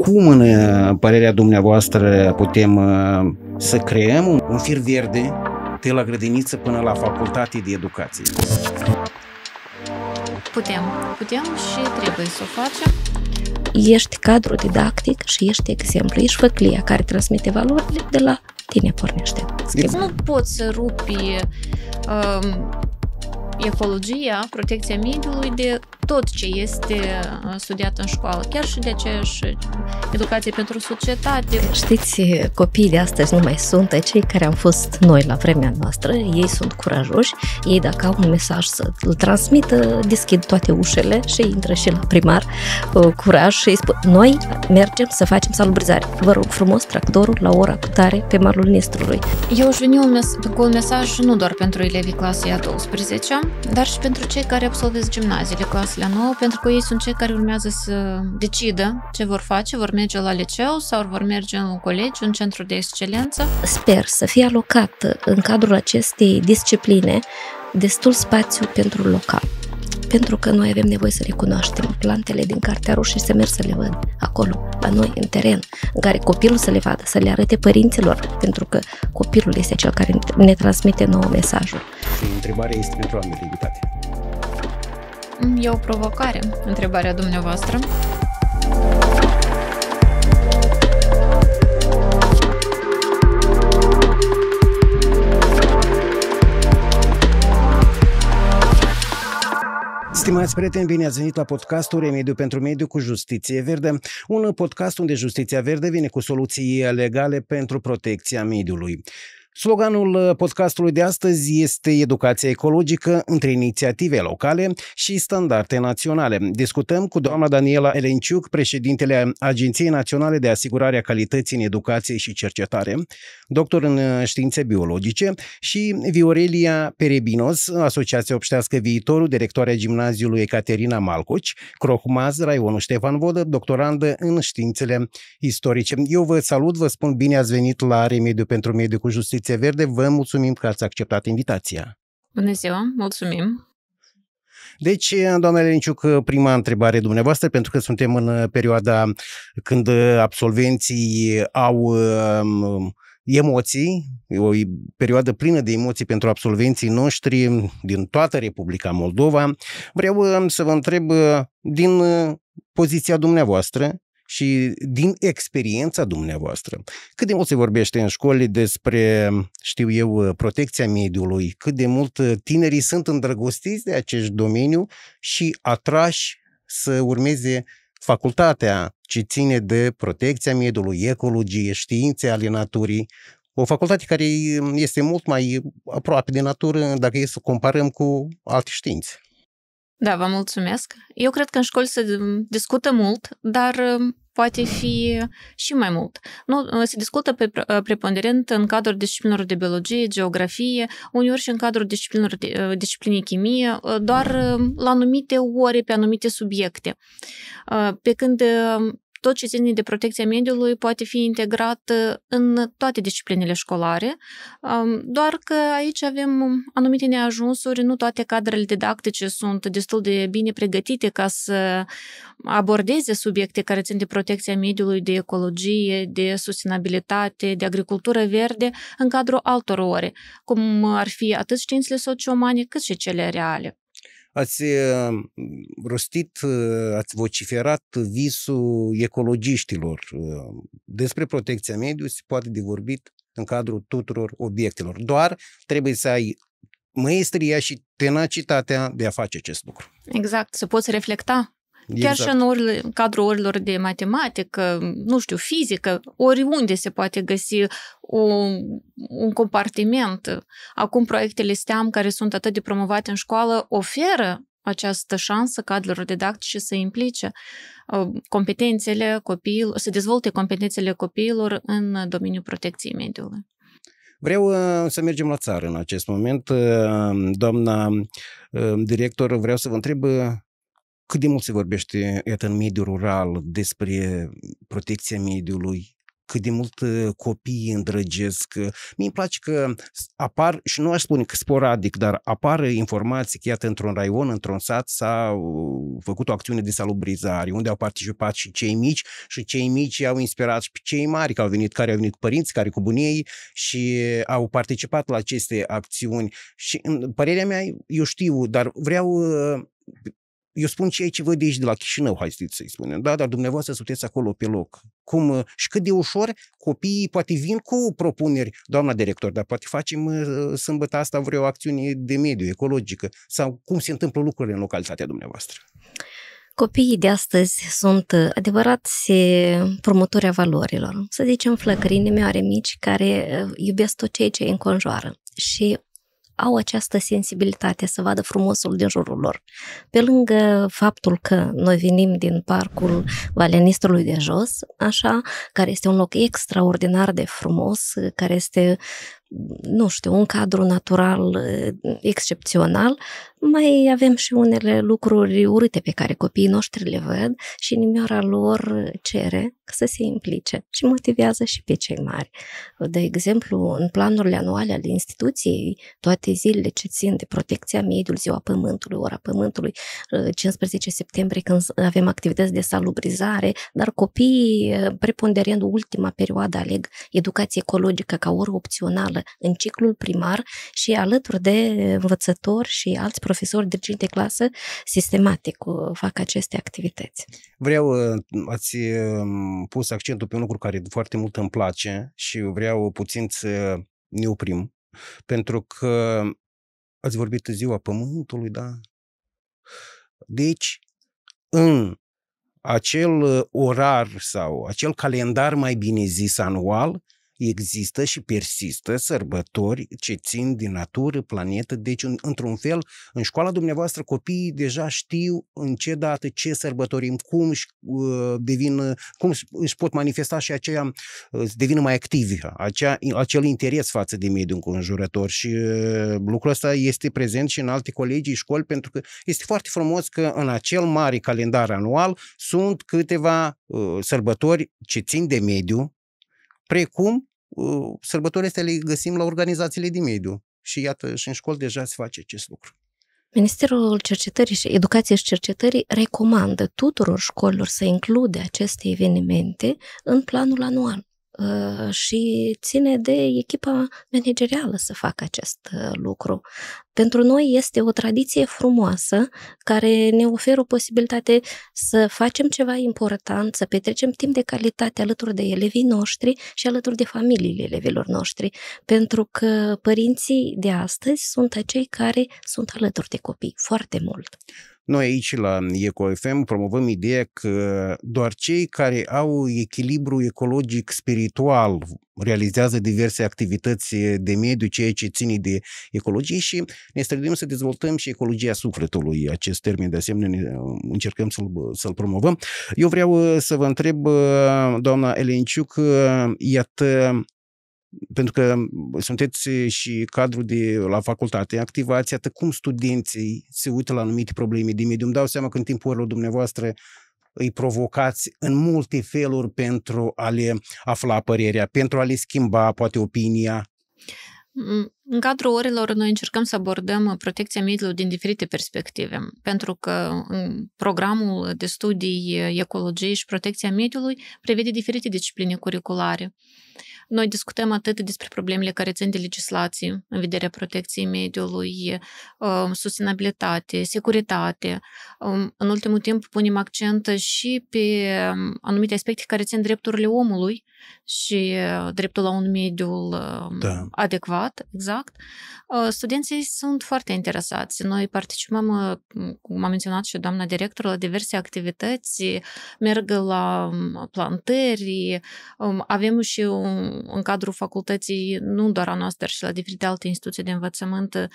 Cum, în părerea dumneavoastră, putem să creăm un fir verde de la grădiniță până la facultate de educație? Putem și trebuie să o facem. Ești cadru didactic și ești exemplu, ești făclia care transmite valorile, de la tine pornește. Nu poți să rupi ecologia, protecția mediului de tot ce este studiat în școală, chiar și de aceeași educație pentru societate. Știți, copiii de astăzi nu mai sunt cei care am fost noi la vremea noastră, ei sunt curajoși, ei dacă au un mesaj să-l transmită, deschid toate ușele și intră și la primar curaj și îi spun, noi mergem să facem salubrizare. Vă rog frumos, tractorul la ora cutare pe malul Nistrului. Eu aș veni cu un mesaj nu doar pentru elevii clasei a 12, dar și pentru cei care absolvează gimnaziile clasele 9, pentru că ei sunt cei care urmează să decidă ce vor face, vor merge la liceu sau vor merge în un colegiu, în centru de excelență. Sper să fie alocat în cadrul acestei discipline destul spațiu pentru local. Pentru că noi avem nevoie să recunoaștem plantele din Cartea Roșie și să merg să le văd acolo, la noi, în teren, în care copilul să le vadă, să le arate părinților, pentru că copilul este cel care ne transmite nouă mesajul. Și întrebarea este pentru ambiguitate. E o provocare, întrebarea dumneavoastră. Stimați prieteni, bine ați venit la podcastul Remediu pentru Mediu cu Justiție Verde, un podcast unde Justiția Verde vine cu soluții legale pentru protecția mediului. Sloganul podcastului de astăzi este Educația ecologică între inițiative locale și standarde naționale. Discutăm cu doamna Daniela Elenciuc, președintele Agenției Naționale de Asigurare a Calității în Educație și Cercetare, doctor în științe biologice, și Viorelia Perebinos, Asociația Obștească Viitorul, directoarea Gimnaziului Ecaterina Malcoci, Crohmaz, raionul Ștefan Vodă, doctorandă în științele istorice. Eu vă salut, vă spun bine ați venit la Remediu pentru Mediu cu Justiție Verde, vă mulțumim că ați acceptat invitația. Bună ziua, mulțumim! Deci, doamna Elenciuc, prima întrebare dumneavoastră, pentru că suntem în perioada când absolvenții au emoții, o perioadă plină de emoții pentru absolvenții noștri din toată Republica Moldova. Vreau să vă întreb din poziția dumneavoastră și din experiența dumneavoastră, cât de mult se vorbește în școli despre, știu eu, protecția mediului, cât de mult tinerii sunt îndrăgostiți de acest domeniu și atrași să urmeze facultatea ce ține de protecția mediului, ecologie, științe ale naturii, o facultate care este mult mai aproape de natură dacă e să comparăm cu alte științe. Da, vă mulțumesc. Eu cred că în școli se discută mult, dar poate fi și mai mult. Nu, se discută preponderent în cadrul disciplinelor de biologie, geografie, uneori și în cadrul disciplinei chimie, doar la anumite ore, pe anumite subiecte. Pe când tot ce ține de protecția mediului poate fi integrat în toate disciplinele școlare, doar că aici avem anumite neajunsuri, nu toate cadrele didactice sunt destul de bine pregătite ca să abordeze subiecte care țin de protecția mediului, de ecologie, de sustenabilitate, de agricultură verde în cadrul altor ore, cum ar fi atât științele socio-umane cât și cele reale. Ați rostit, ați vociferat visul ecologiștilor. Despre protecția mediului se poate de vorbit în cadrul tuturor obiectelor. Doar trebuie să ai măestria și tenacitatea de a face acest lucru. Exact, să poți reflecta. Chiar și în cadrul orilor de matematică, nu știu, fizică, oriunde se poate găsi un compartiment. Acum proiectele STEAM, care sunt atât de promovate în școală, oferă această șansă cadrelor didactice să implice competențele copiilor, să dezvolte competențele copiilor în domeniul protecției mediului. Vreau să mergem la țară în acest moment. Doamna director, vreau să vă întreb cât de mult se vorbește, iată, în mediul rural despre protecția mediului, cât de mult copiii îndrăgesc. Mie îmi place că apar, și nu aș spune că sporadic, dar apar informații că, iată, într-un raion, într-un sat s-a făcut o acțiune de salubrizare, unde au participat și cei mici, și cei mici au inspirat și pe cei mari, care au venit cu părinți, care cu bunii și au participat la aceste acțiuni. Și părerea mea, eu știu, dar eu spun ceea ce văd de aici, de la Chișinău, hai să-i spunem. Da, dar dumneavoastră sunteți acolo pe loc. Cum și cât de ușor copiii poate vin cu propuneri, doamna director, dar poate facem sâmbătă asta vreo acțiune de mediu, ecologică, sau cum se întâmplă lucrurile în localitatea dumneavoastră? Copiii de astăzi sunt adevărați promotori a valorilor. Să zicem flăcări, inimioare mici care iubesc tot ceea ce îi înconjoară și au această sensibilitate să vadă frumosul din jurul lor. Pe lângă faptul că noi venim din parcul Valea Nistrului de Jos, așa, care este un loc extraordinar de frumos, care este, nu știu, un cadru natural excepțional, mai avem și unele lucruri urâte pe care copiii noștri le văd și inimioara lor cere să se implice și motivează și pe cei mari. De exemplu, în planurile anuale ale instituției, toate zilele ce țin de protecția mediului, Ziua Pământului, Ora Pământului, 15 septembrie când avem activități de salubrizare, dar copiii, preponderent ultima perioadă, aleg educație ecologică ca oră opțională în ciclul primar și alături de învățători și alți profesori diriginți de clasă sistematic fac aceste activități. Ați pus accentul pe un lucru care foarte mult îmi place și vreau puțin să ne oprim, pentru că ați vorbit de Ziua Pământului, da? Deci, în acel orar sau acel calendar, mai bine zis, anual, există și persistă sărbători ce țin de natură, planetă. Deci, într-un fel, în școala dumneavoastră, copiii deja știu în ce dată, ce sărbătorim, cum își pot manifesta și aceea devină mai activi, acel interes față de mediul înconjurător. Și lucrul ăsta este prezent și în alte colegii, școli, pentru că este foarte frumos că în acel mare calendar anual sunt câteva sărbători ce țin de mediu, precum sărbătorile astea le găsim la organizațiile de mediu. Și iată, și în școli deja se face acest lucru. Ministerul Cercetării și Educației și Cercetării recomandă tuturor școlilor să include aceste evenimente în planul anual și ține de echipa managerială să facă acest lucru. Pentru noi este o tradiție frumoasă care ne oferă o posibilitate să facem ceva important, să petrecem timp de calitate alături de elevii noștri și alături de familiile elevilor noștri, pentru că părinții de astăzi sunt acei care sunt alături de copii foarte mult. Noi aici la EcoFM promovăm ideea că doar cei care au echilibru ecologic spiritual realizează diverse activități de mediu, ceea ce ține de ecologie, și ne străduim să dezvoltăm și ecologia sufletului. Acest termen, de asemenea, încercăm să-l promovăm. Eu vreau să vă întreb, doamna Elenciuc, iată, pentru că sunteți și cadru la facultate, activați, atât cum studenții se uită la anumite probleme de mediu. Îmi dau seama că în timpul orelor dumneavoastră îi provocați în multe feluri pentru a le afla părerea, pentru a le schimba, poate, opinia. În cadrul orelor noi încercăm să abordăm protecția mediului din diferite perspective, pentru că programul de studii ecologie și protecția mediului prevede diferite discipline curriculare. Noi discutăm atât despre problemele care țin de legislație în vederea protecției mediului, sustenabilitate, securitate. În ultimul timp punem accent și pe anumite aspecte care țin drepturile omului și dreptul la un mediu adecvat, exact. Studenții sunt foarte interesați. Noi participăm, cum a menționat și doamna director, la diverse activități, merg la plantări, avem și în cadrul facultății, nu doar a noastră, dar și la diferite alte instituții de învățământ,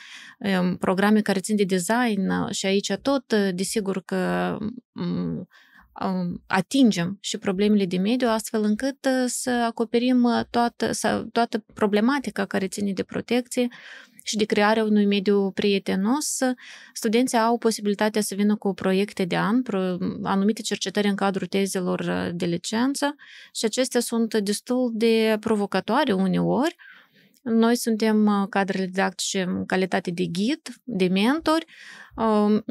programe care țin de design și aici tot, desigur că atingem și problemele de mediu astfel încât să acoperim toată problematica care ține de protecție și de crearea unui mediu prietenos, studenții au posibilitatea să vină cu proiecte de an, anumite cercetări în cadrul tezelor de licență și acestea sunt destul de provocatoare uneori. Noi suntem cadrele didactice în calitate de ghid, de mentori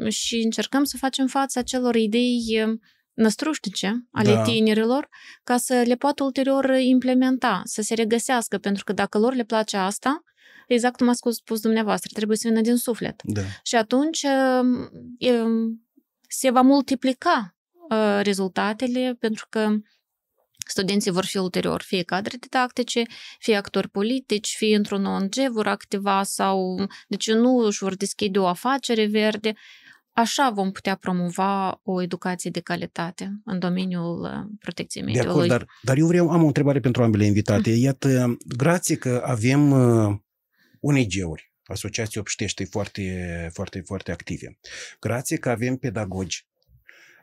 și încercăm să facem față acelor idei năstrușnice ale tinerilor ca să le poată ulterior implementa, să se regăsească, pentru că dacă lor le place asta, exact cum ați spus dumneavoastră, trebuie să vină din suflet. Da. Și atunci se va multiplica rezultatele, pentru că studenții vor fi ulterior fie cadre didactice, fie actori politici, fie într-un ONG vor activa sau, deci nu își vor deschide o afacere verde. Așa vom putea promova o educație de calitate în domeniul protecției mediului. De acord, dar eu am o întrebare pentru ambele invitate. Iată, grație că avem ONG-uri, asociații obștești foarte, foarte, foarte active. Grație că avem pedagogi.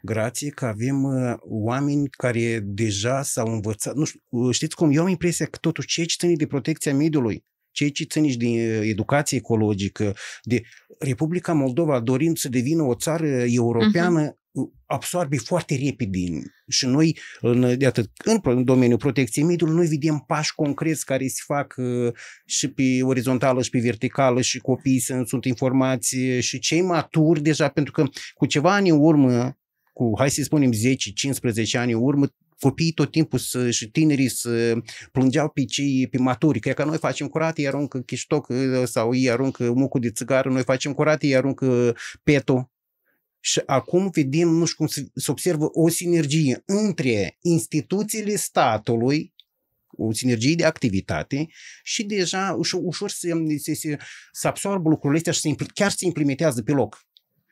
Grație că avem oameni care deja s-au învățat. Nu știu, știți cum? Eu am impresia că totuși ceea ce ține de protecția mediului, ceea ce ține de educație ecologică, de Republica Moldova dorind să devină o țară europeană, absorbe foarte repede. Și noi, în domeniul protecției mediului, noi vedem pași concreți care se fac și pe orizontală și pe verticală și copiii sunt informați și cei maturi deja, pentru că cu ceva ani în urmă, hai să spunem 10-15 ani în urmă, copiii tot timpul și tinerii să plângeau pe maturi, că noi facem curat, ei aruncă chiștoc sau ei aruncă mucul de țigară, noi facem curat, ei aruncă petul. Și acum vedem, nu știu cum se observă, o sinergie între instituțiile statului, o sinergie de activitate și deja ușor să absorbă lucrurile astea și chiar se implementează pe loc.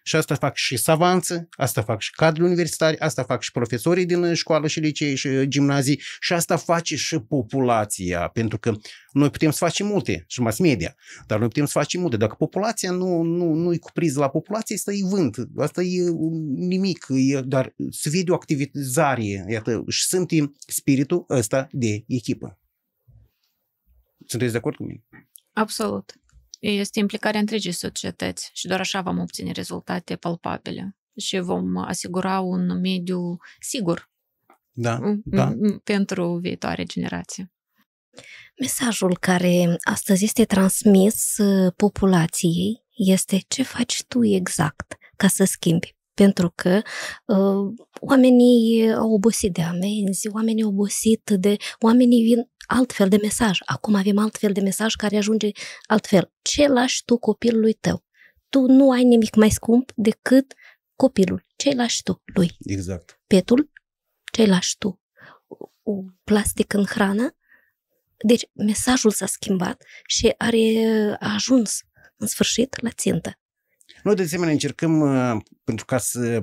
Și asta fac și savanță, asta fac și cadrele universitari, asta fac și profesorii din școală și licee și gimnazii și asta face și populația, pentru că noi putem să facem multe și mass media, dar noi putem să facem multe. Dacă populația nu-i cupriză la populație, asta e vânt, asta e nimic, dar se vede o activizare, iată, și simte spiritul ăsta de echipă. Sunteți de acord cu mine? Absolut. Este implicarea întregii societăți și doar așa vom obține rezultate palpabile și vom asigura un mediu sigur pentru viitoare generație. Mesajul care astăzi este transmis populației este ce faci tu exact ca să schimbi. Pentru că oamenii au obosit de amenzi, oamenii au obosit oamenii vin altfel de mesaj. Acum avem altfel de mesaj care ajunge altfel. Ce lași tu copilului tău? Tu nu ai nimic mai scump decât copilul. Ce lași tu lui? Exact. Petul? Ce lași tu? Plastic în hrană? Deci mesajul s-a schimbat și a ajuns în sfârșit la țintă. Noi de asemenea încercăm, pentru ca să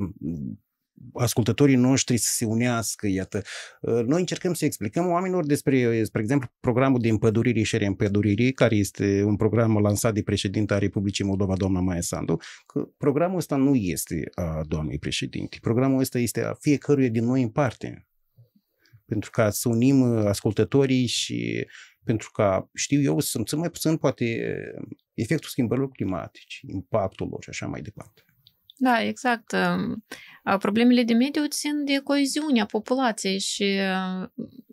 ascultătorii noștri să se unească, iată, noi încercăm să explicăm oamenilor despre, spre exemplu, programul de împădurire și reîmpădurire, care este un program lansat de președinta Republicii Moldova, doamna Maia Sandu, că programul ăsta nu este a doamnei președinte. Programul ăsta este a fiecăruia din noi în parte. Pentru ca să unim ascultătorii și pentru ca, știu eu, să simțim mai puțin, poate, efectul schimbărilor climatice, impactul lor și așa mai departe. Da, exact. Problemele de mediu țin de coeziunea populației și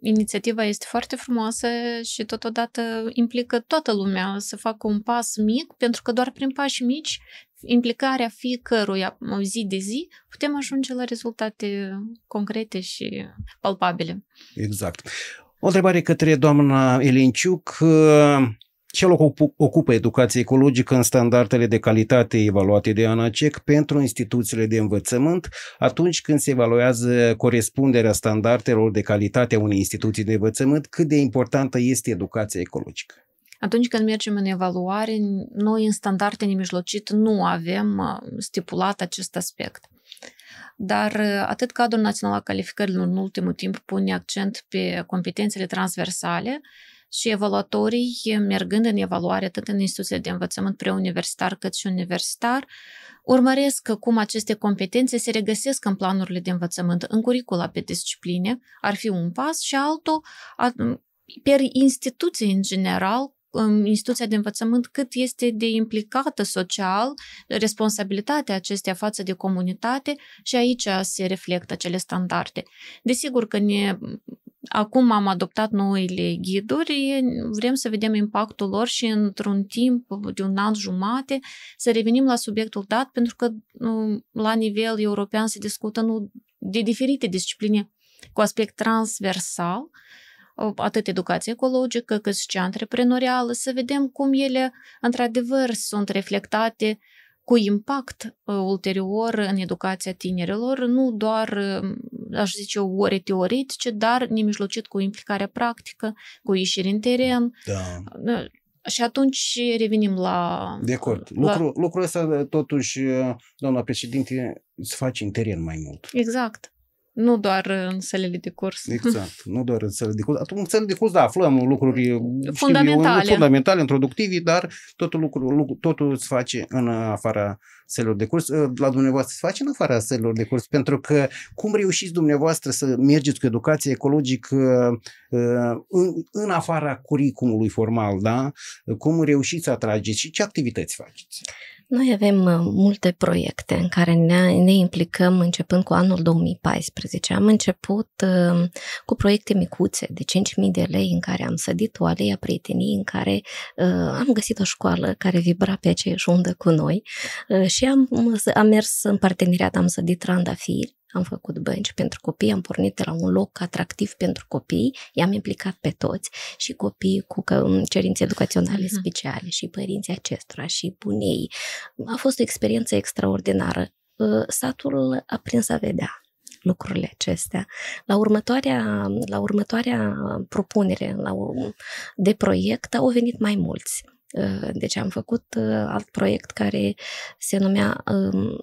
inițiativa este foarte frumoasă și totodată implică toată lumea să facă un pas mic, pentru că doar prin pași mici, implicarea fiecăruia zi de zi, putem ajunge la rezultate concrete și palpabile. Exact. O întrebare către doamna Elenciuc. Ce loc ocupă educația ecologică în standardele de calitate evaluate de ANACEC pentru instituțiile de învățământ atunci când se evaluează corespunderea standardelor de calitate a unei instituții de învățământ? Cât de importantă este educația ecologică? Atunci când mergem în evaluare, noi în standarde nemijlocit nu avem stipulat acest aspect. Dar atât Cadrul Național al Calificărilor în ultimul timp pune accent pe competențele transversale și evaluatorii, mergând în evaluare atât în instituțiile de învățământ preuniversitar cât și universitar, urmăresc cum aceste competențe se regăsesc în planurile de învățământ, în curicula pe discipline, ar fi un pas, și altul, per instituție în general, instituția de învățământ cât este de implicată social, responsabilitatea acesteia față de comunitate și aici se reflectă acele standarde. Desigur că acum am adoptat noile ghiduri, vrem să vedem impactul lor și într-un timp de un an jumate să revenim la subiectul dat, pentru că la nivel european se discută de diferite discipline cu aspect transversal, atât educație ecologică cât și antreprenorială, să vedem cum ele într-adevăr sunt reflectate cu impact ulterior în educația tinerilor, nu doar, aș zice, ore teoretice, dar nemijlocit cu implicarea practică, cu ieșiri în teren. Da. Și atunci revenim la... De acord. Lucrul ăsta, totuși, doamna președinte, se face în teren mai mult. Exact. Nu doar în sălile de curs. Exact. Nu doar în sălile de curs. Atunci, în sălile de curs, da, aflăm lucruri fundamentale, introductive, dar totul se face în afara sălilor de curs. La dumneavoastră se face în afara sălilor de curs, pentru că cum reușiți dumneavoastră să mergeți cu educație ecologică în afara curriculumului formal, da? Cum reușiți să atrageți și ce activități faceți? Noi avem multe proiecte în care ne implicăm începând cu anul 2014. Am început cu proiecte micuțe de 5.000 de lei în care am sădit o alei a prieteniei, în care am găsit o școală care vibra pe aceeași undă cu noi și am mers în parteneriat, am sădit trandafiri. Am făcut bănci pentru copii, am pornit de la un loc atractiv pentru copii, i-am implicat pe toți și copiii cu cerințe educaționale speciale și părinții acestora și bunei. A fost o experiență extraordinară. Satul a prins a vedea lucrurile acestea. La următoarea propunere de proiect au venit mai mulți. Deci am făcut alt proiect care se numea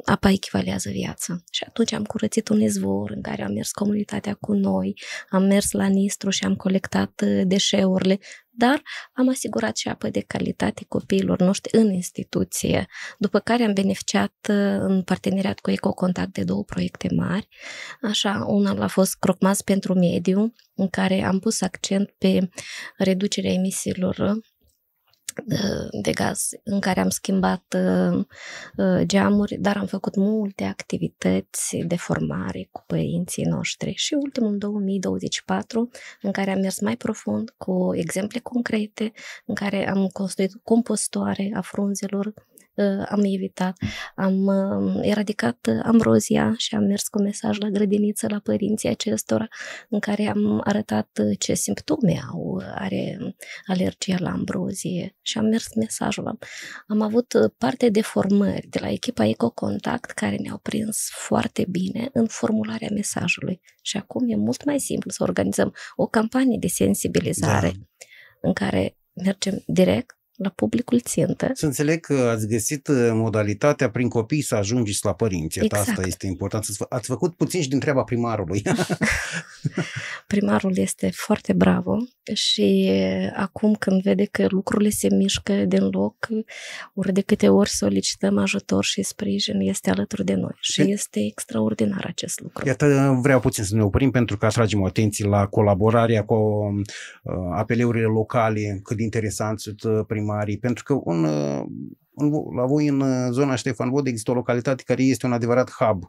Apa echivalează viață. Și atunci am curățit un izvor în care a mers comunitatea cu noi, am mers la Nistru și am colectat deșeurile, dar am asigurat și apă de calitate copiilor noștri în instituție, după care am beneficiat în parteneriat cu Ecocontact de 2 proiecte mari. Așa, una a fost Crocmaz pentru mediu, în care am pus accent pe reducerea emisiilor de gaz, în care am schimbat geamuri, dar am făcut multe activități de formare cu părinții noștri. Și ultimul 2024, în care am mers mai profund cu exemple concrete, în care am construit compostoare a frunzelor, am evitat, am eradicat ambrozia și am mers cu mesaj la grădiniță la părinții acestora, în care am arătat ce simptome are alergia la ambrozie și am mers mesajul. Am avut parte de formări de la echipa Ecocontact care ne-au prins foarte bine în formularea mesajului și acum e mult mai simplu să organizăm o campanie de sensibilizare în care mergem direct la publicul țintă. Să înțeleg că ați găsit modalitatea prin copii să ajungeți la părinți. Exact. Asta este important. Ați făcut puțin și din treaba primarului. Primarul este foarte bravo și acum când vede că lucrurile se mișcă din loc, ori de câte ori solicităm ajutor și sprijin, este alături de noi și este extraordinar acest lucru. Iată, vreau puțin să ne oprim pentru că atragem atenție la colaborarea cu APL-urile locale, cât de interesant sunt primarii, pentru că la voi în zona Ștefan Vodă există o localitate care este un adevărat hub.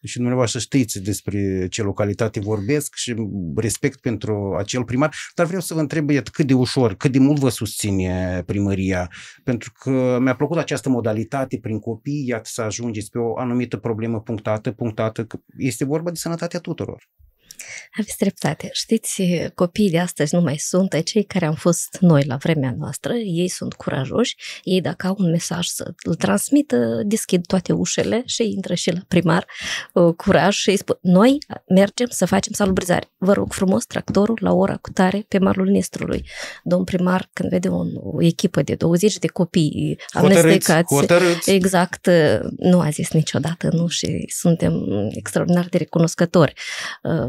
Și dumneavoastră știți despre ce localitate vorbesc și respect pentru acel primar, dar vreau să vă întreb cât de ușor, cât de mult vă susține primăria, pentru că mi-a plăcut această modalitate prin copii, iată să ajungeți pe o anumită problemă punctată, că este vorba de sănătatea tuturor. Aveți dreptate. Știți, copiii de astăzi nu mai sunt cei care am fost noi la vremea noastră. Ei sunt curajoși. Ei, dacă au un mesaj să îl transmită, deschid toate ușele și intră și la primar curaj și îi spun, noi mergem să facem salubrizare. Vă rog frumos, tractorul la ora cu tare pe malul Nistrului. Domn primar, când vede o echipă de 20 de copii amestecați, exact, nu a zis niciodată nu și suntem extraordinar de recunoscători.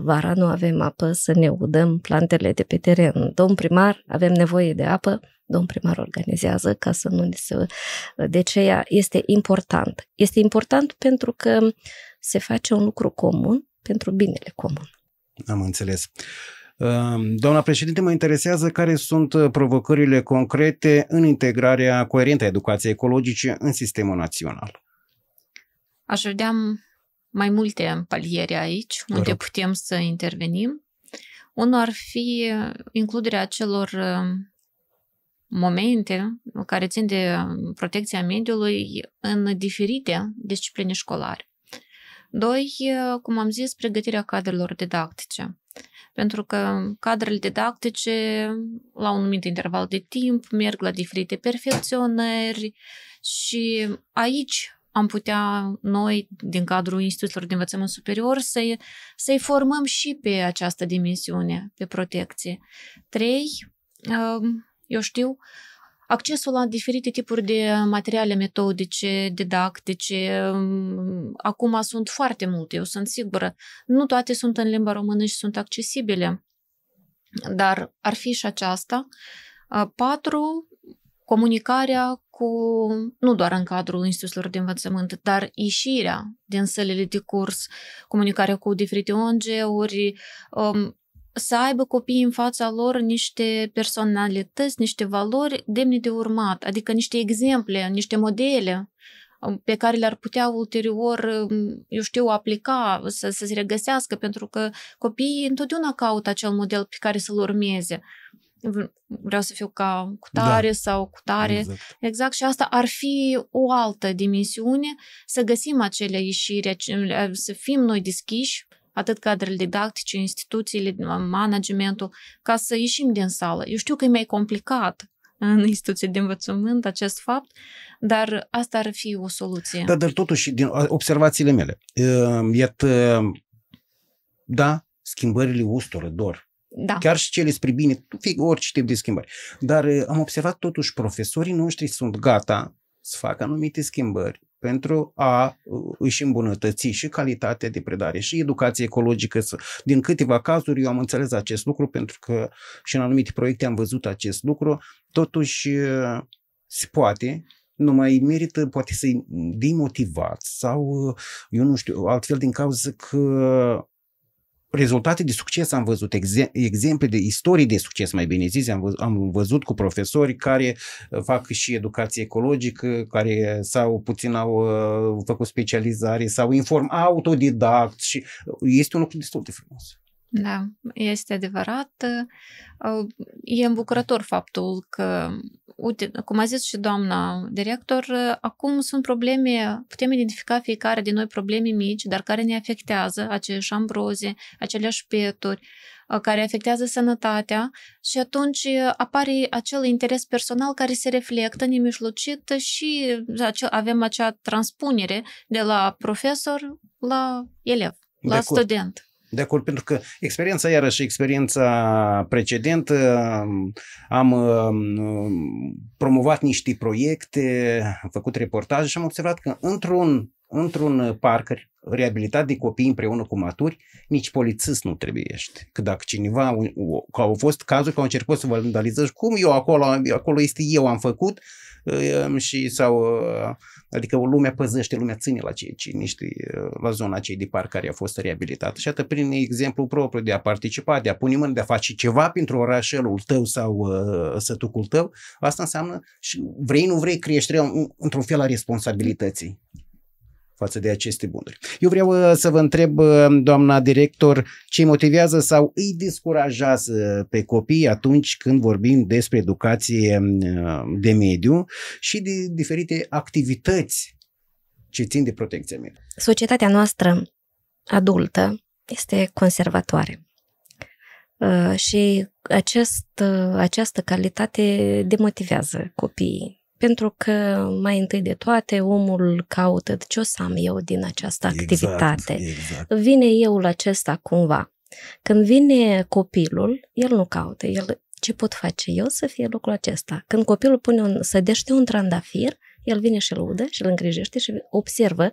Vara nu avem apă să ne udăm plantele de pe teren. Domn primar, avem nevoie de apă, domn primar organizează ca să nu ne se... De aceea este important. Este important pentru că se face un lucru comun pentru binele comun. Am înțeles. Doamna președinte, mă interesează care sunt provocările concrete în integrarea coerentă a educației ecologice în sistemul național. Aș vedea mai multe paliere aici, unde putem să intervenim. Unul ar fi includerea acelor momente care țin de protecția mediului în diferite discipline școlare. Doi, cum am zis, pregătirea cadrelor didactice. Pentru că cadrele didactice, la un anumit interval de timp, merg la diferite perfecționări și aici am putea noi, din cadrul instituțiilor de învățământ superior, să-i formăm și pe această dimensiune, pe protecție. 3, eu știu, accesul la diferite tipuri de materiale metodice, didactice. Acum sunt foarte multe, eu sunt sigură. Nu toate sunt în limba română și sunt accesibile, dar ar fi și aceasta. 4, comunicarea nu doar în cadrul instituțiilor de învățământ, dar ieșirea din sălile de curs, comunicarea cu diferite ONG-uri, să aibă copiii în fața lor niște personalități, niște valori demne de urmat, adică niște exemple, niște modele pe care le-ar putea ulterior, eu știu, aplica, să se regăsească, pentru că copiii întotdeauna caută acel model pe care să-l urmeze. Vreau să fiu ca cutare sau cutare. Exact, și asta ar fi o altă dimensiune, să găsim acele ieșiri, să fim noi deschiși, atât cadrele didactice, instituțiile, managementul, ca să ieșim din sală. Eu știu că e mai complicat în instituții de învățământ acest fapt, dar asta ar fi o soluție. Da, dar totuși, din observațiile mele, iată, da, schimbările ustură, dor. Da. Chiar și cele spre bine, orice tip de schimbări. Dar am observat totuși profesorii noștri sunt gata să facă anumite schimbări pentru a își îmbunătăți și calitatea de predare și educație ecologică. Din câteva cazuri eu am înțeles acest lucru, pentru că și în anumite proiecte am văzut acest lucru. Totuși se poate, numai merită poate să-i demotivați sau, eu nu știu, altfel din cauza că rezultate de succes am văzut, exemple de istorii de succes, mai bine zis, am văzut cu profesori care fac și educație ecologică, care sau puțin au făcut specializare sau autodidact și este un lucru destul de frumos. Da, este adevărat. E îmbucurător faptul că, uite, cum a zis și doamna director, acum sunt probleme, putem identifica fiecare din noi probleme mici, dar care ne afectează, aceleași ambroze, aceleași peturi, care afectează sănătatea și atunci apare acel interes personal care se reflectă nemijlocit și avem acea transpunere de la profesor la elev, la student. De acord, pentru că experiența precedentă, am promovat niște proiecte, am făcut reportaje și am observat că într-un parc reabilitat de copii împreună cu maturi, nici polițist nu trebuiește. Că dacă cineva, că au fost cazuri că au încercat să vandalizeze, cum eu acolo este eu am făcut, și adică lumea păzește, lumea ține la zona aceea de parc care a fost reabilitată. Și atât prin exemplu propriu de a participa, de a pune mână, de a face ceva pentru orașelul tău sau sătucul tău, asta înseamnă și vrei, nu vrei, creșterea într-un fel a responsabilității față de aceste bunuri. Eu vreau să vă întreb, doamna director, ce motivează sau îi descurajează pe copii atunci când vorbim despre educație de mediu și de diferite activități ce țin de protecția mediului. Societatea noastră adultă este conservatoare și această calitate demotivează copiii. Pentru că, mai întâi de toate, omul caută ce o să am eu din această activitate. Exact. Vine euul acesta cumva. Când vine copilul, el nu caută. Ce pot face eu să fie lucrul acesta? Când copilul sădește un trandafir, el vine și îl udă și îl îngrijește și observă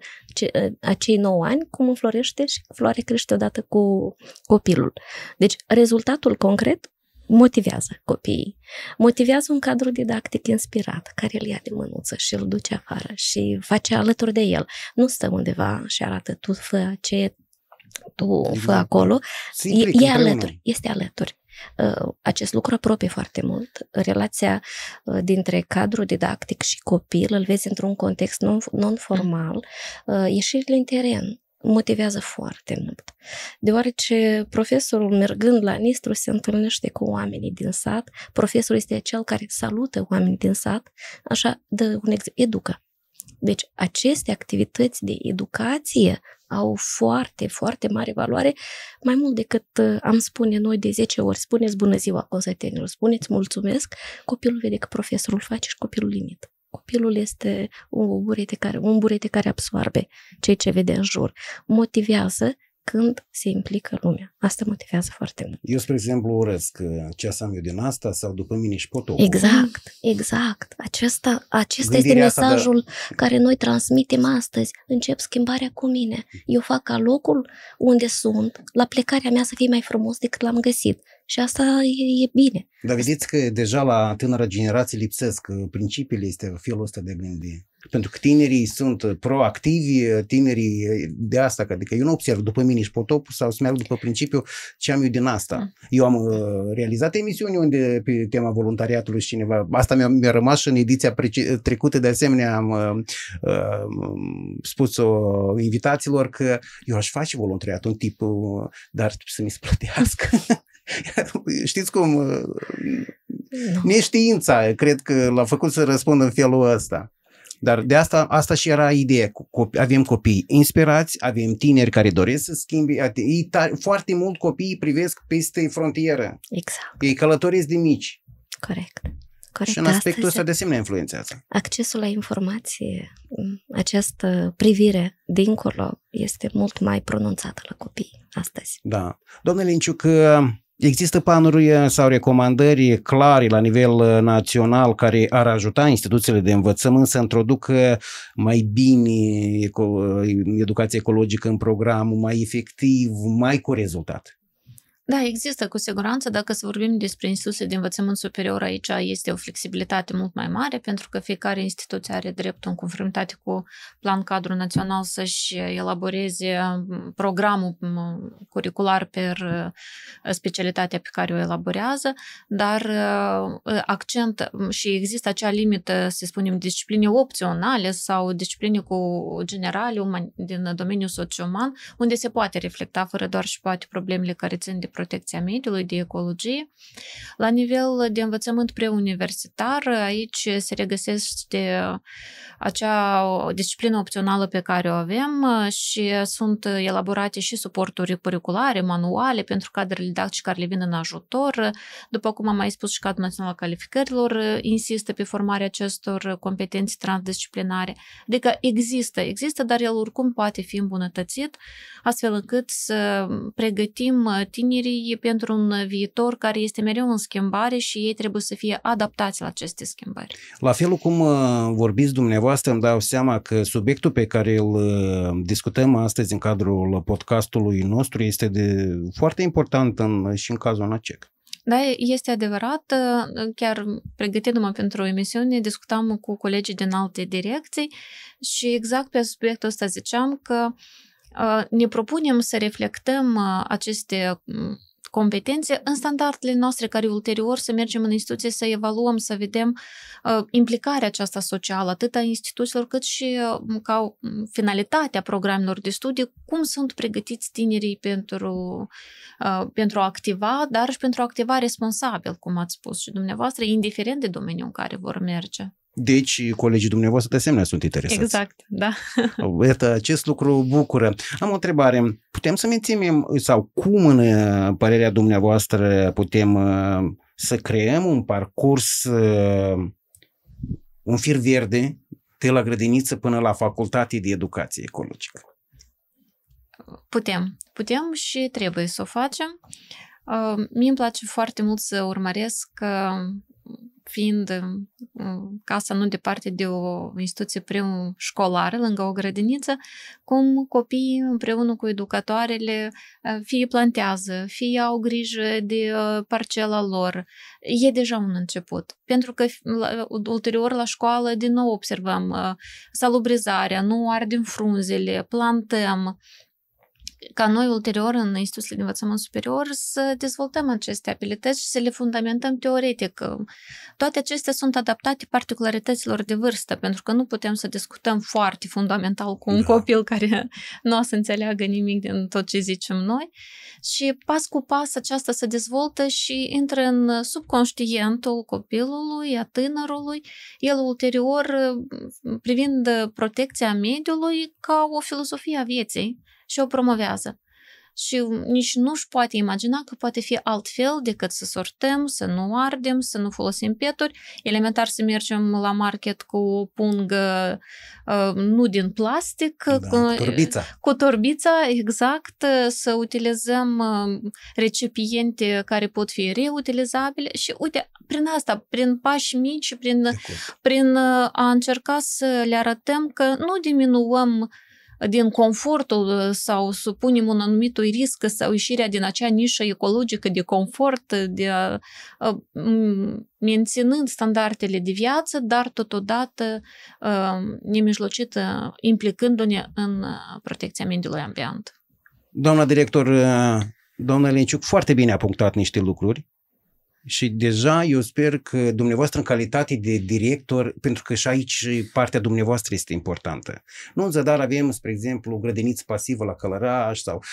acei 9 ani cum înflorește și floarea crește odată cu copilul. Deci, rezultatul concret motivează copiii. Motivează un cadru didactic inspirat, care îl ia de mânuță și îl duce afară și face alături de el. Nu stă undeva și arată tu fă ce tu fă acolo, e alături, este alături. Acest lucru apropie foarte mult. Relația dintre cadru didactic și copil îl vezi într-un context non-formal, ieșirile în teren motivează foarte mult. Deoarece profesorul, mergând la Nistru, se întâlnește cu oamenii din sat, profesorul este cel care salută oamenii din sat, așa, dă un exemplu, educă. Deci aceste activități de educație au foarte, foarte mare valoare, mai mult decât am spune noi de 10 ori, spuneți bună ziua consătenilor, spuneți mulțumesc, copilul vede că profesorul face și copilul imită. Copilul este un burete care absorbe ceea ce vede în jur. Motivează când se implică lumea. Asta motivează foarte mult. Eu, spre exemplu, urăsc ce am eu din asta sau după mine și potopul. Exact. Acesta este mesajul care noi transmitem astăzi. Încep schimbarea cu mine. Eu fac ca locul unde sunt, la plecarea mea să fie mai frumos decât l-am găsit. Și asta e bine. Dar vedeți că deja la tânăra generație lipsesc principiile, este felul ăsta de gândi. Pentru că tinerii sunt proactivi, tinerii de asta, adică eu nu observ după mine și potopul sau să merg după principiu ce am eu din asta. Eu am realizat emisiuni unde pe tema voluntariatului și cineva, asta mi-a rămas și în ediția trecută, de asemenea am spus-o invitaților că eu aș face voluntariat, un tip, dar să mi se plătească. Știți cum? Neștiința, cred că l-a făcut să răspundă în felul ăsta. Dar de asta și era ideea. Avem copii inspirați, avem tineri care doresc să schimbe. Foarte mult copiii privesc peste frontieră. Exact. Ei călătoresc de mici. Corect. Și în aspectul ăsta de asemenea influențează. Accesul la informație, această privire dincolo este mult mai pronunțată la copii astăzi. Da. Domnule Linciuc, există planuri sau recomandări clare la nivel național care ar ajuta instituțiile de învățământ să introducă mai bine educația ecologică în program, mai efectiv, mai cu rezultat? Da, există cu siguranță. Dacă să vorbim despre instituții de învățământ superior, aici este o flexibilitate mult mai mare, pentru că fiecare instituție are dreptul, în conformitate cu plan cadru național, să-și elaboreze programul curricular per specialitatea pe care o elaborează, dar accent și există acea limită, să spunem, discipline opționale sau discipline generale din domeniul socio-uman, unde se poate reflecta fără doar și poate problemele care țin de protecția mediului, de ecologie. La nivel de învățământ preuniversitar, aici se regăsește acea disciplină opțională pe care o avem și sunt elaborate și suporturi curriculare, manuale pentru cadrele didactice care le vin în ajutor. După cum am mai spus, și Cadrul Național al Calificărilor insistă pe formarea acestor competențe transdisciplinare. Adică există, dar el oricum poate fi îmbunătățit, astfel încât să pregătim tinerii pentru un viitor care este mereu în schimbare și ei trebuie să fie adaptați la aceste schimbări. La felul cum vorbiți dumneavoastră, îmi dau seama că subiectul pe care îl discutăm astăzi în cadrul podcastului nostru este foarte important și în cazul ANACEC. Da, este adevărat. Chiar pregătindu-mă pentru o emisiune, discutam cu colegii din alte direcții și exact pe subiectul ăsta ziceam că ne propunem să reflectăm aceste competențe în standardele noastre, care ulterior să mergem în instituție să evaluăm, să vedem implicarea aceasta socială, atât a instituțiilor, cât și ca finalitatea programelor de studii, cum sunt pregătiți tinerii pentru a activa, dar și pentru a activa responsabil, cum ați spus și dumneavoastră, indiferent de domeniul în care vor merge. Deci, colegii dumneavoastră de asemenea sunt interesați. Exact, da. Iată, acest lucru bucură. Am o întrebare. Putem să menținem, sau cum în părerea dumneavoastră putem să creăm un parcurs, un fir verde de la grădiniță până la facultate de educație ecologică? Putem și trebuie să o facem. Mie îmi place foarte mult să urmăresc fiind casa nu departe de o instituție preșcolară, lângă o grădiniță, cum copiii împreună cu educatoarele fie plantează, fie au grijă de parcela lor. E deja un început. Pentru că ulterior la școală din nou observăm salubrizarea, nu ardem frunzele, plantăm. ca noi ulterior în instituțiile de învățământ superior să dezvoltăm aceste abilități și să le fundamentăm teoretic. Toate acestea sunt adaptate particularităților de vârstă, pentru că nu putem să discutăm foarte fundamental cu un copil care nu o să înțeleagă nimic din tot ce zicem noi. Și pas cu pas aceasta se dezvoltă și intră în subconștientul copilului, a tânărului, el ulterior privind protecția mediului ca o filosofie a vieții și o promovează. Și nici nu-și poate imagina că poate fi altfel decât să sortăm, să nu ardem, să nu folosim peturi, elementar să mergem la market cu o pungă nu din plastic, cu torbița, exact, să utilizăm recipiente care pot fi reutilizabile și uite, prin asta, prin pași mici și prin a încerca să le arătăm că nu diminuăm din confortul sau supunem un anumit risc sau ieșirea din acea nișă ecologică de confort, menținând standardele de viață, dar totodată nemijlocit implicându-ne în protecția mediului ambient. Doamna director, doamna Lenciuc foarte bine a punctat niște lucruri. Și deja eu sper că dumneavoastră în calitate de director, pentru că și aici partea dumneavoastră este importantă. Nu în zadar avem, spre exemplu, grădiniță pasivă la Călăraș sau...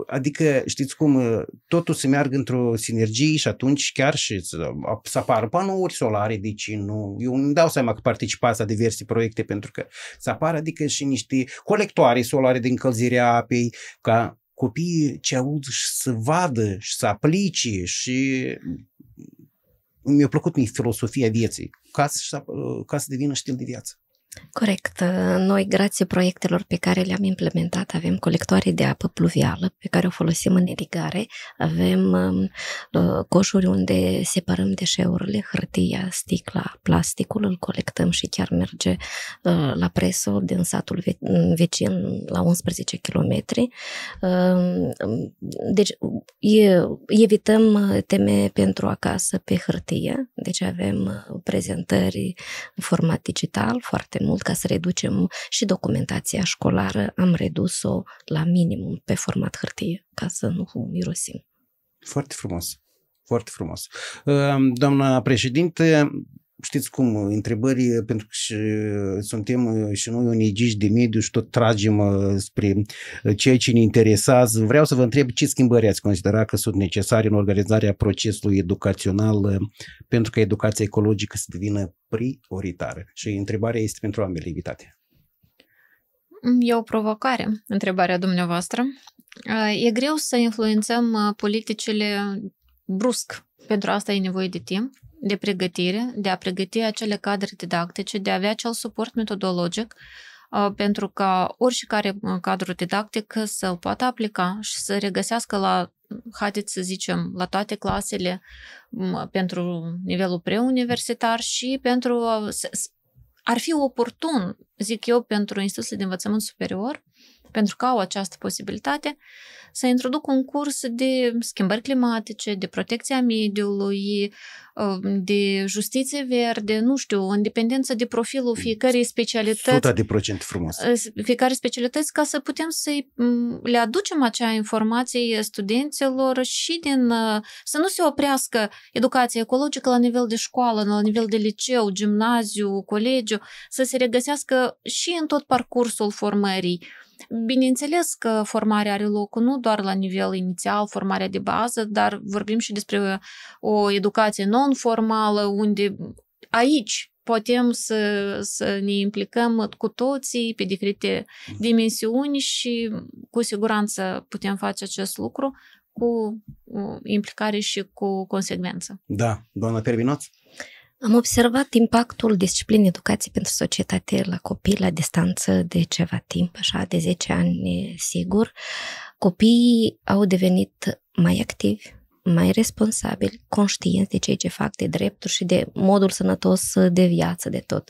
Adică, știți cum, totul se meargă într-o sinergie și atunci chiar și să apară panouri solare, deci nu... Eu îmi dau seama că participați la diverse proiecte pentru că să apară, adică și niște colectoare solare de încălzire a apei, ca copiii ce aud și să vadă și să aplice și... Mi-a plăcut filosofia vieții, ca să devină stil de viață. Corect. Noi, grație proiectelor pe care le-am implementat, avem colectoare de apă pluvială pe care o folosim în irigare, avem coșuri unde separăm deșeurile, hârtia, sticla, plasticul, îl colectăm și chiar merge la Preso din satul vecin la 11 km. Deci evităm teme pentru acasă pe hârtie, deci avem prezentări în format digital foarte mult ca să reducem și documentația școlară, am redus-o la minimum pe format hârtie, ca să nu irosim. Foarte frumos, foarte frumos. Doamna președinte, știți cum, întrebări, pentru că suntem și noi onegiști de mediu și tot tragem spre ceea ce ne interesează. Vreau să vă întreb ce schimbări ați considera că sunt necesare în organizarea procesului educațional pentru ca educația ecologică să devină prioritară. Și întrebarea este pentru ambele invitate. E o provocare, întrebarea dumneavoastră. E greu să influențăm politicile brusc. Pentru asta e nevoie de timp, de pregătire, de a pregăti acele cadre didactice, de a avea acel suport metodologic pentru ca oricare cadru didactic să-l poată aplica și să regăsească haideți să zicem, la toate clasele pentru nivelul preuniversitar și ar fi oportun, zic eu, pentru instituțiile de învățământ superior, pentru că au această posibilitate, să introduc un curs de schimbări climatice, de protecția mediului, de justiție verde, nu știu, în dependență de profilul fiecărei specialități. 100% frumos. Fiecare specialități, ca să putem le aducem acea informație studenților și să nu se oprească educația ecologică la nivel de școală, la nivel de liceu, gimnaziu, colegiu, să se regăsească și în tot parcursul formării. Bineînțeles că formarea are loc nu doar la nivel inițial, formarea de bază, dar vorbim și despre o educație non-formală, unde aici putem să ne implicăm cu toții pe diferite dimensiuni și cu siguranță putem face acest lucru cu implicare și cu consecvență. Da, doamna Pervinoț? Am observat impactul disciplinei educației pentru societate la copii la distanță de ceva timp, așa, de 10 ani, sigur. Copiii au devenit mai activi, mai responsabili, conștienți de ceea ce fac, de drepturi și de modul sănătos de viață, de tot.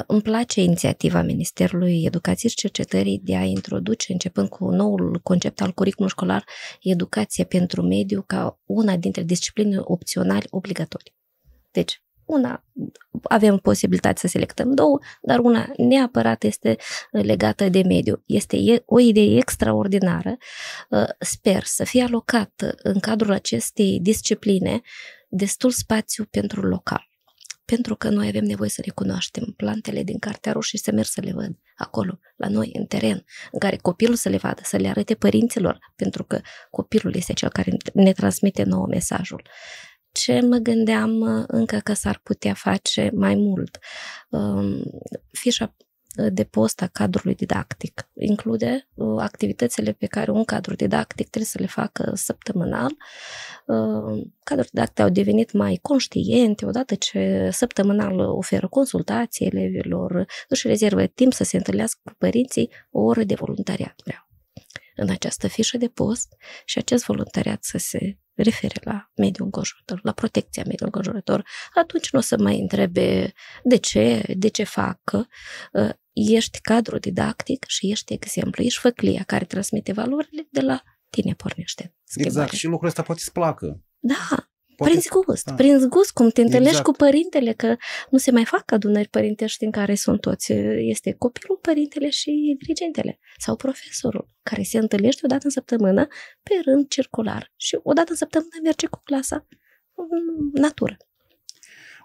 Îmi place inițiativa Ministerului Educației și Cercetării de a introduce, începând cu noul concept al curriculumului școlar, educația pentru mediu ca una dintre discipline opționale obligatorii. Deci, Una, avem posibilitatea să selectăm două, dar una neapărat este legată de mediu. Este o idee extraordinară. Sper să fie alocat în cadrul acestei discipline destul spațiu pentru local. Pentru că noi avem nevoie să recunoaștem plantele din Cartea Roșie și să merg să le văd acolo, la noi, în teren, în care copilul să le vadă, să le arate părinților, pentru că copilul este cel care ne transmite nouă mesajul. Ce mă gândeam încă că s-ar putea face mai mult? Fișa de post a cadrului didactic include activitățile pe care un cadru didactic trebuie să le facă săptămânal. Cadrul didactic au devenit mai conștiente odată ce săptămânal oferă consultații elevilor, își rezervă timp să se întâlnească cu părinții, o oră de voluntariat vreau în această fișă de post și acest voluntariat să se refere la mediul înconjurător, la protecția mediului înconjurător, atunci nu o să mai întrebe de ce fac. Ești cadru didactic și ești exemplu, ești făclia care transmite valorile, de la tine pornește schimbarea. Exact, și lucrul ăsta poate să placă. Da, prin gust, cum te întâlnești cu părintele, că nu se mai fac adunări părintești în care sunt toți. Este copilul, părintele și dirigentele sau profesorul, care se întâlnește odată în săptămână pe rând circular și odată în săptămână merge cu clasa în natură.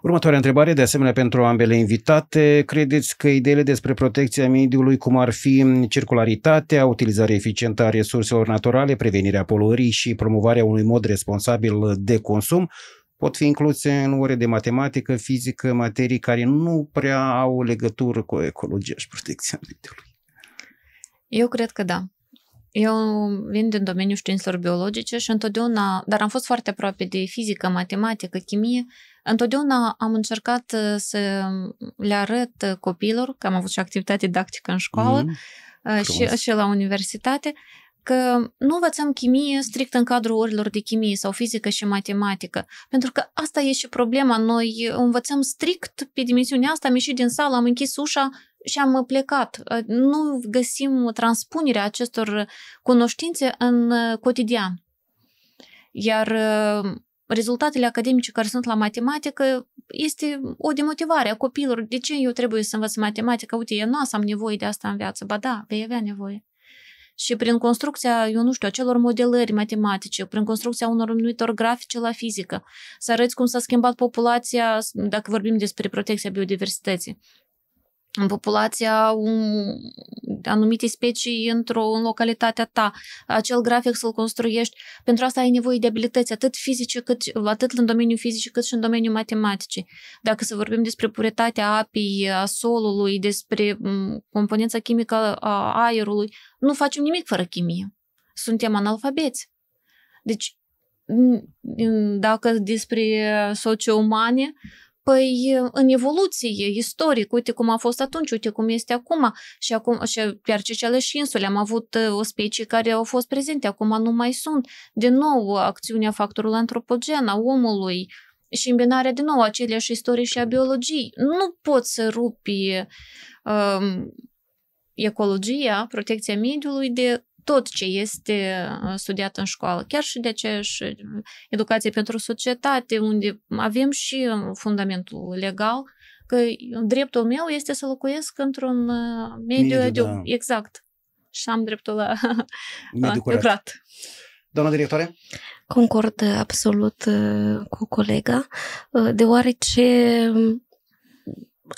Următoarea întrebare, de asemenea pentru ambele invitate, credeți că ideile despre protecția mediului, cum ar fi circularitatea, utilizarea eficientă a resurselor naturale, prevenirea poluării și promovarea unui mod responsabil de consum, pot fi incluse în ore de matematică, fizică, materii care nu prea au legătură cu ecologia și protecția mediului? Eu cred că da. Eu vin din domeniul științelor biologice și întotdeauna, dar am fost foarte aproape de fizică, matematică, chimie, întotdeauna am încercat să le arăt copiilor, că am avut și activitate didactică în școală și la universitate, că nu învățăm chimie strict în cadrul orilor de chimie sau fizică și matematică, pentru că asta e și problema. Noi învățăm strict pe dimensiunea asta, am ieșit din sală, am închis ușa și am plecat. Nu găsim transpunerea acestor cunoștințe în cotidian. Iar rezultatele academice care sunt la matematică este o demotivare a copiilor. De ce eu trebuie să învăț matematică? Uite, eu nu am nevoie de asta în viață. Ba da, vei avea nevoie. Și prin construcția, eu nu știu, acelor modelări matematice, prin construcția unor anumitor grafice la fizică, să arăți cum s-a schimbat populația, dacă vorbim despre protecția biodiversității, în populația anumite specii în localitatea ta, acel grafic să-l construiești. Pentru asta ai nevoie de abilități atât fizice, atât în domeniul fizic, cât și în domeniul matematicii. Dacă să vorbim despre puritatea apei, a solului, despre componența chimică a aerului, nu facem nimic fără chimie. Suntem analfabeți. Deci, dacă despre socio-umane, păi în evoluție, istoric, uite cum a fost atunci, uite cum este acum. Și pe Arcicele și insule am avut o specie care au fost prezente, acum nu mai sunt. De nou, acțiunea factorului antropogen a omului și îmbinarea de nou aceleași istorii și a biologiei. Nu poți să rupi ecologia, protecția mediului de tot ce este studiat în școală, chiar și de aceeași educație pentru societate, unde avem și fundamentul legal, că dreptul meu este să locuiesc într-un mediu exact. Și am dreptul la curat. Doamna directoare? Concord absolut cu colega, deoarece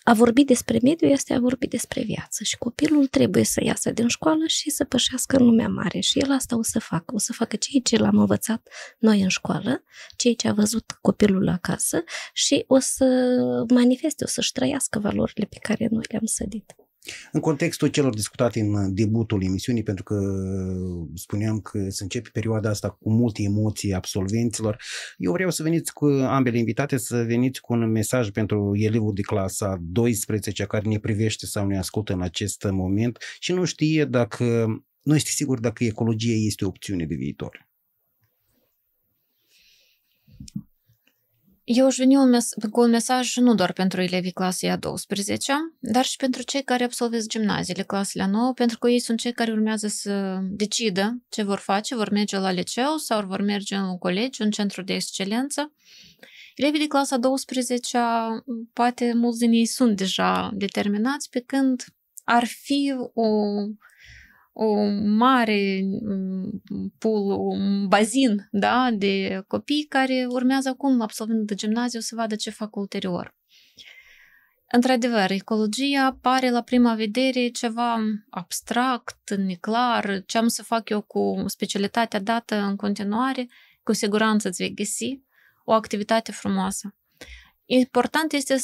a vorbi despre mediu este a vorbi despre viață și copilul trebuie să iasă din școală și să pășească în lumea mare și el asta o să facă. O să facă ceea ce l-am învățat noi în școală, ceea ce a văzut copilul acasă și o să manifeste, o să-și trăiască valorile pe care noi le-am sădit. În contextul celor discutate în debutul emisiunii, pentru că spuneam că se începe perioada asta cu multe emoții absolvenților, eu vreau să veniți cu ambele invitate, să veniți cu un mesaj pentru elevul de clasa 12 care ne privește sau ne ascultă în acest moment și nu știe dacă, nu este sigur dacă ecologia este o opțiune de viitor. Eu aș veni cu un mesaj nu doar pentru elevii clasei a 12-a, dar și pentru cei care absolvează gimnaziile, clasele a 9, pentru că ei sunt cei care urmează să decidă ce vor face, vor merge la liceu sau vor merge în un colegiu, un centru de excelență. Elevii de clasa 12-a, poate mulți din ei sunt deja determinați, pe când ar fi o mare pool, un bazin, da, de copii care urmează acum, absolvând de gimnaziu, să vadă ce fac ulterior. Într-adevăr, ecologia pare la prima vedere ceva abstract, neclar, ce am să fac eu cu specialitatea dată în continuare, cu siguranță îți vei găsi o activitate frumoasă. Important este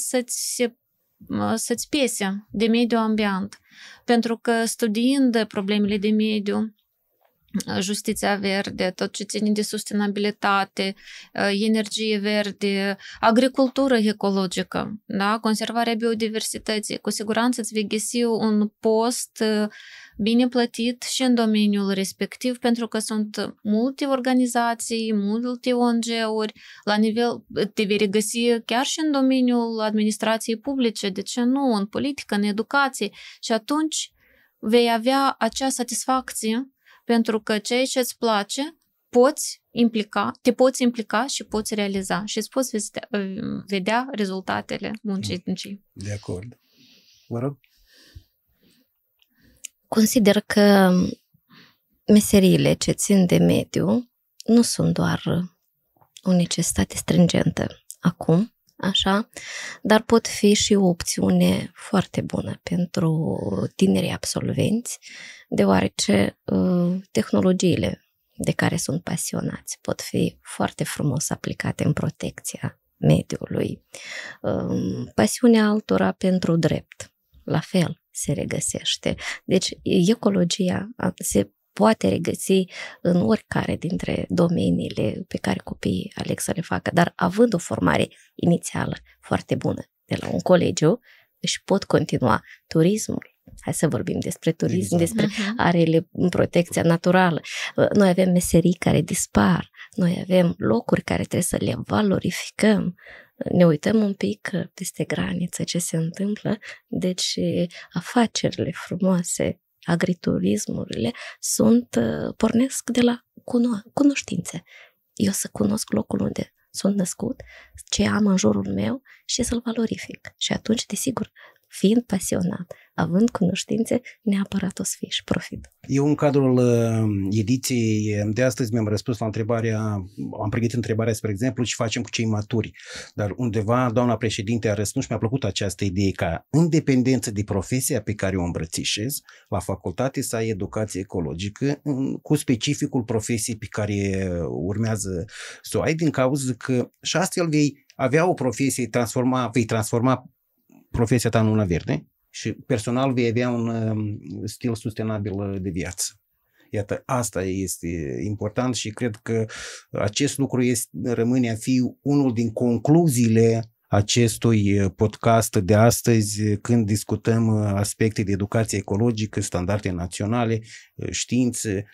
să-ți piese de mediul ambient, pentru că studiind problemele de mediu, justiția verde, tot ce ține de sustenabilitate, energie verde, agricultură ecologică, da? Conservarea biodiversității, cu siguranță îți vei găsi un post bine plătit și în domeniul respectiv, pentru că sunt multe organizații, multe ONG-uri, la nivel, te vei regăsi chiar și în domeniul administrației publice, de ce nu, în politică, în educație, și atunci vei avea acea satisfacție pentru că ceea ce îți place te poți implica și poți realiza și îți poți vedea rezultatele muncii. De acord. Vă rog. Consider că meseriile ce țin de mediu nu sunt doar o necesitate stringentă acum, așa, dar pot fi și o opțiune foarte bună pentru tinerii absolvenți, deoarece tehnologiile de care sunt pasionați pot fi foarte frumos aplicate în protecția mediului. Pasiunea altora pentru drept, la fel, se regăsește. Deci, ecologia se poate regăsi în oricare dintre domeniile pe care copiii aleg să le facă, dar având o formare inițială foarte bună de la un colegiu, își pot continua turismul. Hai să vorbim despre turism, despre arele, protecția naturală. Noi avem meserii care dispar, noi avem locuri care trebuie să le valorificăm. Ne uităm un pic peste graniță ce se întâmplă, deci afacerile frumoase, agriturismurile pornesc de la cunoștințe. Eu să cunosc locul unde sunt născut, ce am în jurul meu și să-l valorific. Și atunci, desigur, fiind pasionat, având cunoștințe, neapărat o să fie și profit. Eu în cadrul ediției de astăzi mi-am răspuns la am pregătit întrebarea, spre exemplu, ce facem cu cei maturi. Dar undeva doamna președinte a răspuns și mi-a plăcut această idee ca, în dependență de profesia pe care o îmbrățișez, la facultate să ai educație ecologică cu specificul profesiei pe care urmează să o ai, din cauza că și astfel vei avea o profesie, vei transforma profesia ta în una verde și personal vei avea un stil sustenabil de viață. Iată, asta este important și cred că acest lucru rămâne a fi unul din concluziile acestui podcast de astăzi, când discutăm aspecte de educație ecologică, standarde naționale, științe,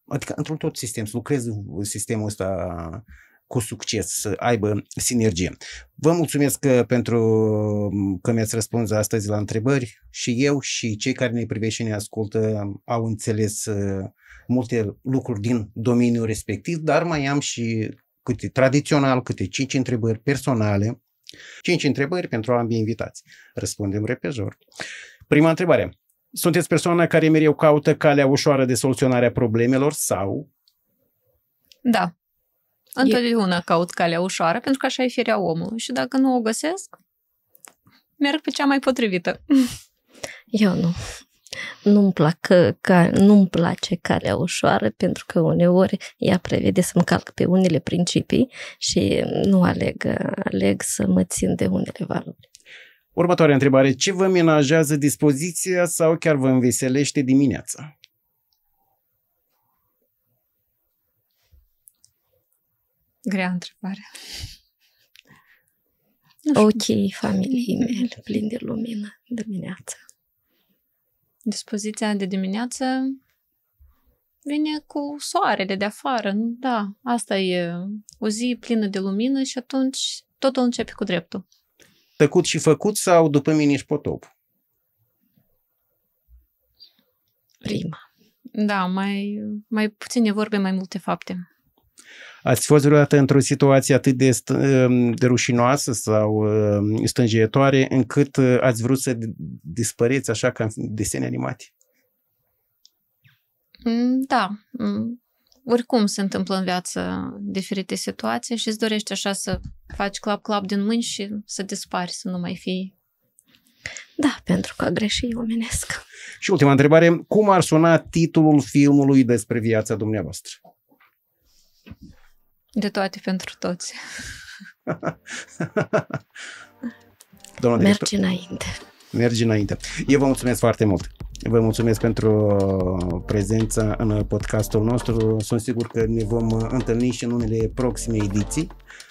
adică într-un tot sistem, să lucrezi sistemul ăsta cu succes, să aibă sinergie. Vă mulțumesc pentru că mi-ați răspuns astăzi la întrebări și eu și cei care ne privesc și ne ascultă au înțeles multe lucruri din domeniul respectiv, dar mai am și câte 5 întrebări personale, 5 întrebări pentru ambii invitați. Răspundem repejor. Prima întrebare. Sunteți persoana care mereu caută calea ușoară de soluționare a problemelor sau? Da. Întotdeauna caut calea ușoară, pentru că așa e firea omului. Și dacă nu o găsesc, merg pe cea mai potrivită. Eu nu. Nu-mi place calea ușoară, pentru că uneori ea prevede să-mi calc pe unele principii și nu aleg să mă țin de unele valori. Următoarea întrebare. Ce vă menajează dispoziția sau chiar vă înveselește dimineața? Grea întrebare. Ochii familiei mele plini de lumină dimineața. Dispoziția de dimineață vine cu soarele de afară. Da, asta e o zi plină de lumină și atunci totul începe cu dreptul. Tăcut și făcut sau după mine și potop? Prima. Da, mai puține vorbe, mai multe fapte. Ați fost vreodată într-o situație atât de rușinoasă sau stânjeietoare încât ați vrut să dispăreți așa ca în desene animate? Da. Oricum se întâmplă în viață diferite situații și îți dorești așa să faci clap-clap din mâini și să dispari, să nu mai fii. Da, pentru că a greșit omenesc. Și ultima întrebare, cum ar suna titlul filmului despre viața dumneavoastră? De toate pentru toți. Mergi înainte. Mergi înainte. Eu vă mulțumesc foarte mult. Vă mulțumesc pentru prezența în podcastul nostru. Sunt sigur că ne vom întâlni și în unele proxime ediții,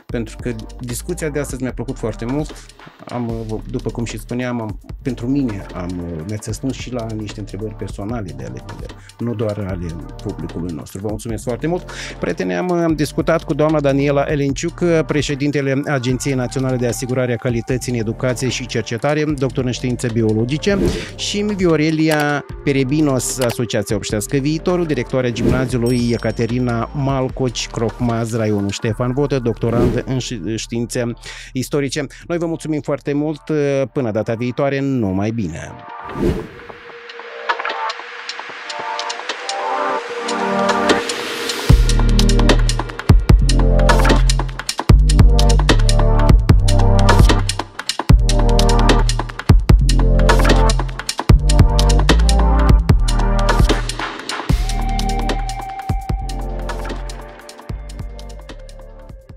pentru că discuția de astăzi mi-a plăcut foarte mult. După cum și spuneam, pentru mine mi-ați răspuns și la niște întrebări personale de ale mele, nu doar ale publicului nostru. Vă mulțumesc foarte mult. Prieteni, am discutat cu doamna Daniela Elenciuc, președintele Agenției Naționale de Asigurare a Calității în Educație și Cercetare, doctor în științe biologice, și Viorelia Perebinos, Asociația Obștească Viitorul, directoarea gimnaziului Ecaterina Malcoci, Crocmaz, raionul Ștefan Vodă, doctorand în științe istorice. Noi vă mulțumim foarte mult. Până data viitoare, numai bine!